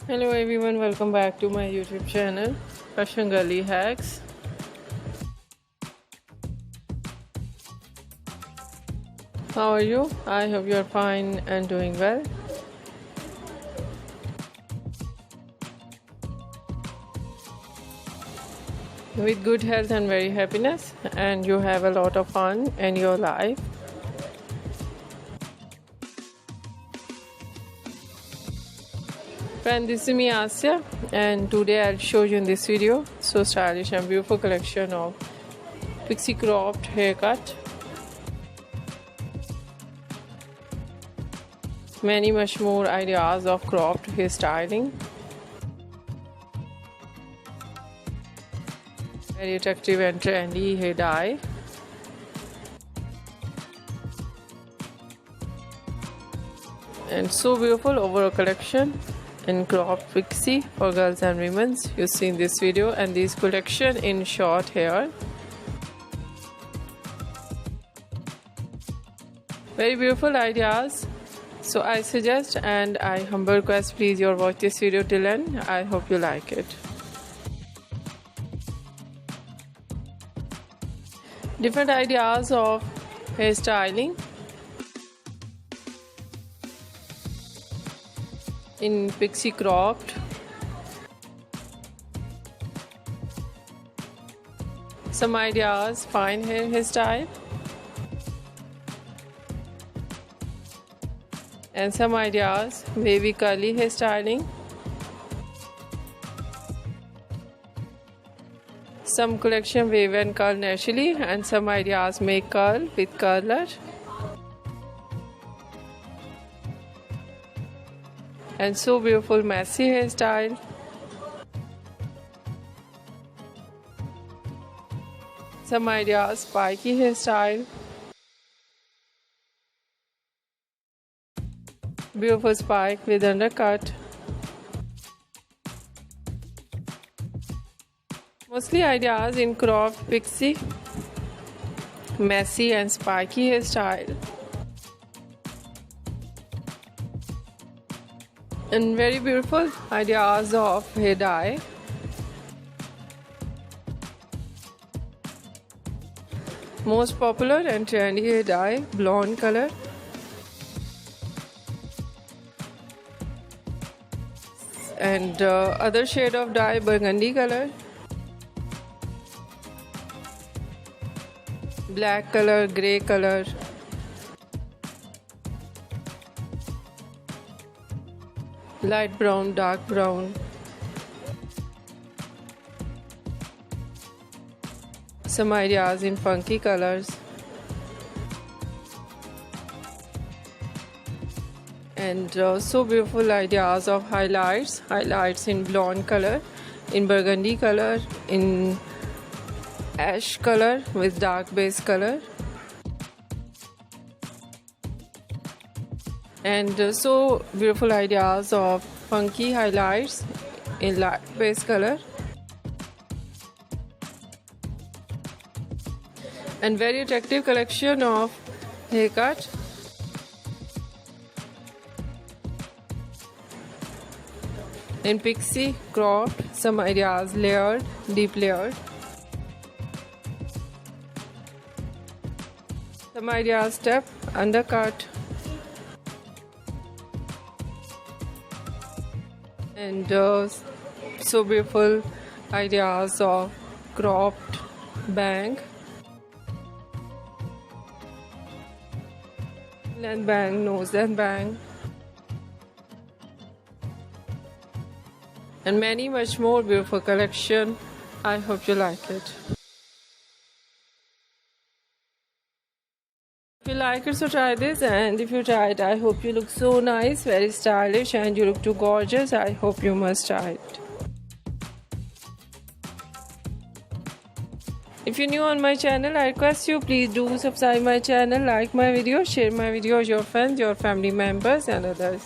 Hello everyone, welcome back to my YouTube channel, Fashion Girly Hacks. How are you? I hope you are fine and doing well. With good health and very happiness, and you have a lot of fun in your life. Friend, this is me Asya, and today I'll show you in this video so stylish and beautiful collection of pixie cropped haircut. Many much more ideas of cropped hairstyling. Very attractive and trendy hair dye. And so beautiful overall collection in cropped pixie for girls and women. You see in this video, and this collection in short hair. Very beautiful ideas. So I suggest and I humble request, please you watch this video till end. I hope you like it. Different ideas of hairstyling in pixie cropped. Some ideas fine hairstyle, and some ideas wavy curly hairstyling. Some collection wave and curl naturally, and some ideas make curl with curler. And so beautiful messy hairstyle. Some ideas spiky hairstyle. Beautiful spike with undercut. Mostly ideas in cropped pixie, messy and spiky hairstyle. And very beautiful ideas of hair dye. Most popular and trendy hair dye, blonde color. And other shade of dye, burgundy color. Black color, grey color. Light brown, dark brown. Some ideas in funky colors. And so beautiful ideas of highlights. Highlights in blonde color, in burgundy color, in ash color with dark base color. And so beautiful ideas of funky highlights in light base color. And very attractive collection of haircut. In pixie, cropped, some ideas layered, deep layered. Some ideas step, undercut. And so beautiful ideas of cropped bang. And bang, nose and bang. And many much more beautiful collection. I hope you like it. If you like it, so try this, and if you try it, I hope you look so nice, very stylish, and you look too gorgeous. I hope you must try it. If you're new on my channel, I request you please do subscribe my channel, like my video, share my video with your friends, your family members and others.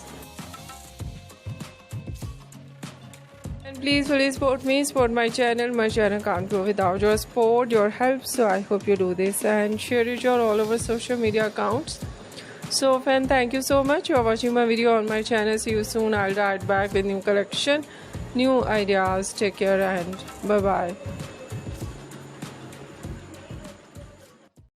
And please fully support me, support my channel. My channel can't grow without your support, your help. So I hope you do this and share it your all over social media accounts. So fan, thank you so much for watching my video on my channel. See you soon. I'll write back with new collection, new ideas. Take care and bye bye.